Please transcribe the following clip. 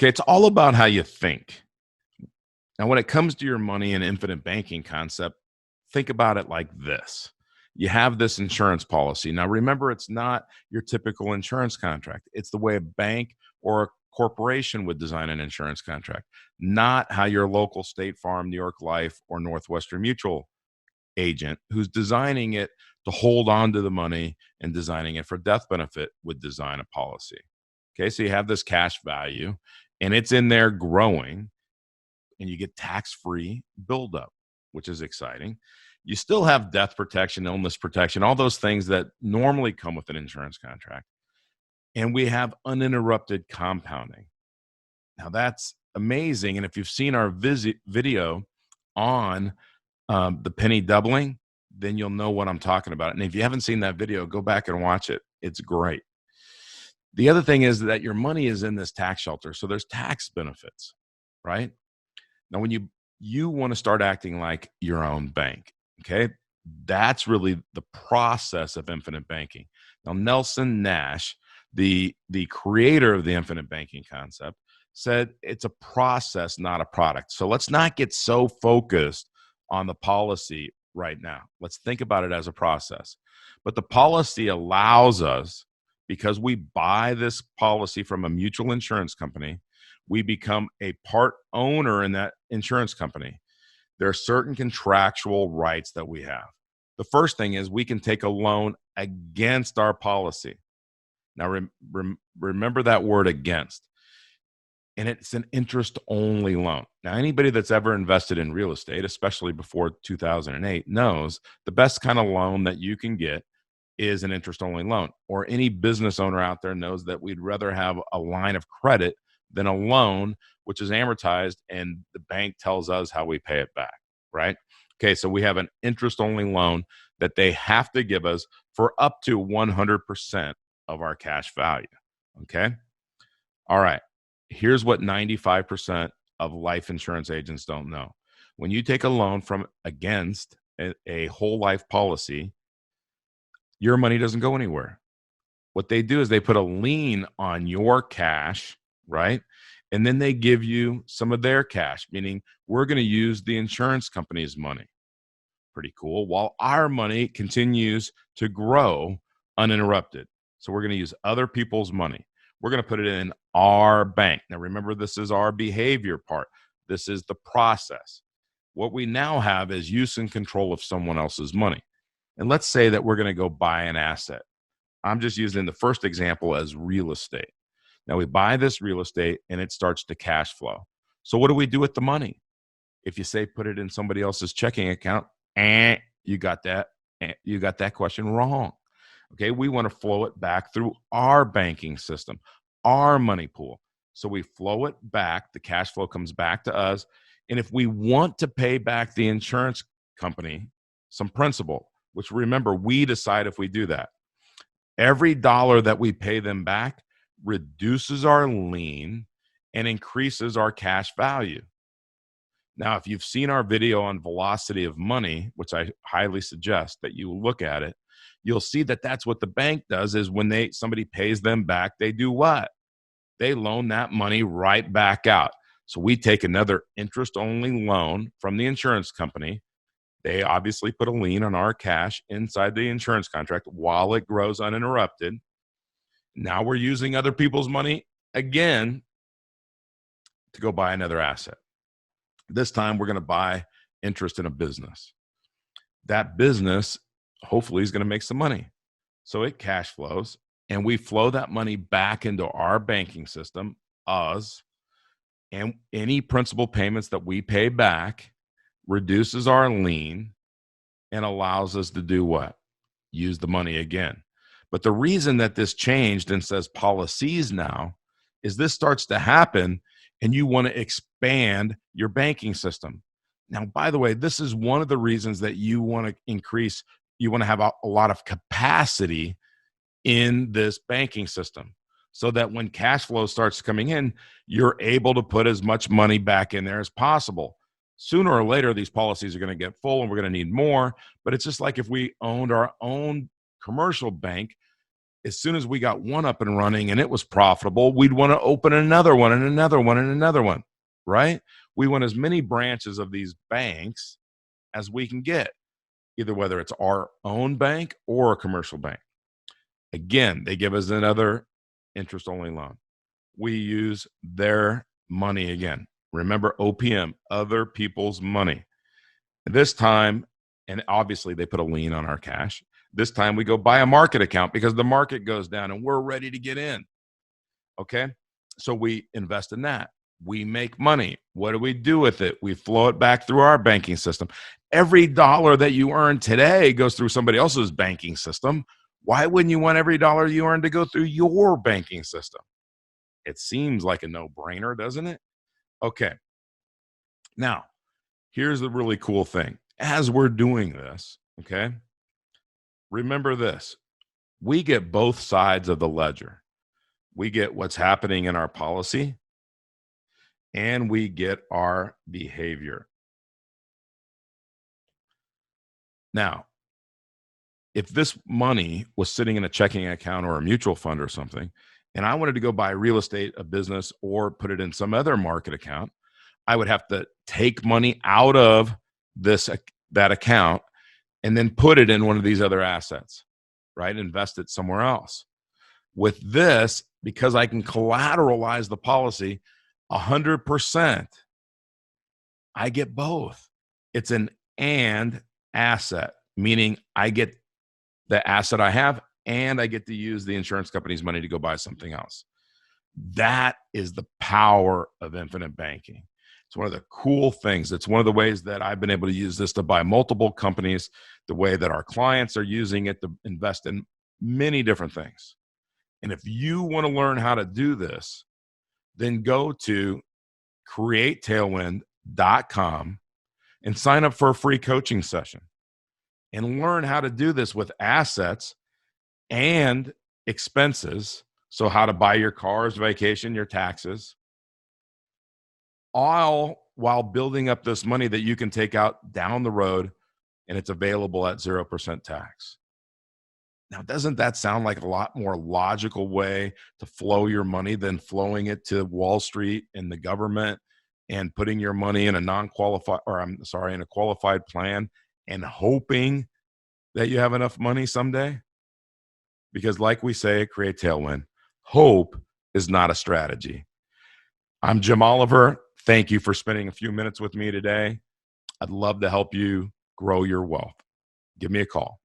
Okay, it's all about how you think. Now, when it comes to your money and infinite banking concept, think about it like this. You have this insurance policy. Now, remember, it's not your typical insurance contract. It's the way a bank or a corporation would design an insurance contract, not how your local State Farm, New York Life, or Northwestern Mutual agent who's designing it to hold on to the money and designing it for death benefit would design a policy. Okay, so you have this cash value and it's in there growing and you get tax-free buildup, which is exciting. You still have death protection, illness protection, all those things that normally come with an insurance contract. And we have uninterrupted compounding. Now that's amazing. And if you've seen our video on the penny doubling, then you'll know what I'm talking about. And if you haven't seen that video, go back and watch it. It's great. The other thing is that your money is in this tax shelter. So there's tax benefits, right? Now, when you want to start acting like your own bank, okay, that's really the process of infinite banking. Now, Nelson Nash, the creator of the infinite banking concept, said it's a process, not a product. So let's not get so focused on the policy right now. Let's think about it as a process. But the policy allows us, because we buy this policy from a mutual insurance company, we become a part owner in that insurance company. There are certain contractual rights that we have. The first thing is we can take a loan against our policy. Now, remember that word against. And it's an interest-only loan. Now, anybody that's ever invested in real estate, especially before 2008, knows the best kind of loan that you can get is an interest-only loan. Or any business owner out there knows that we'd rather have a line of credit than a loan, which is amortized, and the bank tells us how we pay it back, right? Okay, so we have an interest-only loan that they have to give us for up to 100% of our cash value, okay? All right. Here's what 95% of life insurance agents don't know. When you take a loan from against a whole life policy, your money doesn't go anywhere. What they do is they put a lien on your cash, right? And then they give you some of their cash, meaning we're going to use the insurance company's money. Pretty cool. While our money continues to grow uninterrupted. So we're going to use other people's money. We're going to put it in our bank. Now, remember, this is our behavior part. This is the process. What we now have is use and control of someone else's money. And let's say that we're going to go buy an asset. I'm just using the first example as real estate. Now, we buy this real estate and it starts to cash flow. So what do we do with the money? If you say put it in somebody else's checking account, you got that question wrong. Okay, we want to flow it back through our banking system, our money pool. So we flow it back, the cash flow comes back to us. And if we want to pay back the insurance company some principal, which remember, we decide if we do that, every dollar that we pay them back reduces our lien and increases our cash value. Now, if you've seen our video on velocity of money, which I highly suggest that you look at it, you'll see that that's what the bank does is when somebody pays them back, they do what? They loan that money right back out. So we take another interest-only loan from the insurance company. They obviously put a lien on our cash inside the insurance contract while it grows uninterrupted. Now we're using other people's money again to go buy another asset. This time we're going to buy interest in a business. That business hopefully is going to make some money. So it cash flows and we flow that money back into our banking system, us, and any principal payments that we pay back reduces our lien and allows us to do what? Use the money again. But the reason that this changed and says policies now is this starts to happen and you want to expand your banking system. Now, by the way, this is one of the reasons that you want to increase, you want to have a lot of capacity in this banking system so that when cash flow starts coming in, you're able to put as much money back in there as possible. Sooner or later, these policies are going to get full and we're going to need more. But it's just like if we owned our own commercial bank, as soon as we got one up and running and it was profitable, we'd want to open another one and another one and another one, right? We want as many branches of these banks as we can get, either whether it's our own bank or a commercial bank. Again, they give us another interest only loan. We use their money again. Remember OPM, other people's money. This time, and obviously they put a lien on our cash. This time we go buy a market account because the market goes down and we're ready to get in. Okay. So we invest in that. We make money. What do we do with it? We flow it back through our banking system. Every dollar that you earn today goes through somebody else's banking system. Why wouldn't you want every dollar you earn to go through your banking system? It seems like a no-brainer, doesn't it? Okay. Now, here's the really cool thing. As we're doing this, okay, remember this. We get both sides of the ledger. We get what's happening in our policy, and we get our behavior. Now, if this money was sitting in a checking account or a mutual fund or something, and I wanted to go buy real estate, a business, or put it in some other market account, I would have to take money out of that account and then put it in one of these other assets, right? Invest it somewhere else. With this, because I can collateralize the policy 100%, I get both. It's an and asset, meaning I get the asset I have and I get to use the insurance company's money to go buy something else. That is the power of infinite banking. It's one of the cool things. It's one of the ways that I've been able to use this to buy multiple companies, the way that our clients are using it to invest in many different things. And if you want to learn how to do this, then go to createtailwind.com and sign up for a free coaching session and learn how to do this with assets and expenses. So how to buy your cars, vacation, your taxes, all while building up this money that you can take out down the road, and it's available at 0% tax. Now, doesn't that sound like a lot more logical way to flow your money than flowing it to Wall Street and the government and putting your money in a in a qualified plan and hoping that you have enough money someday? Because like we say, Create Tailwind, hope is not a strategy. I'm Jim Oliver. Thank you for spending a few minutes with me today. I'd love to help you grow your wealth. Give me a call.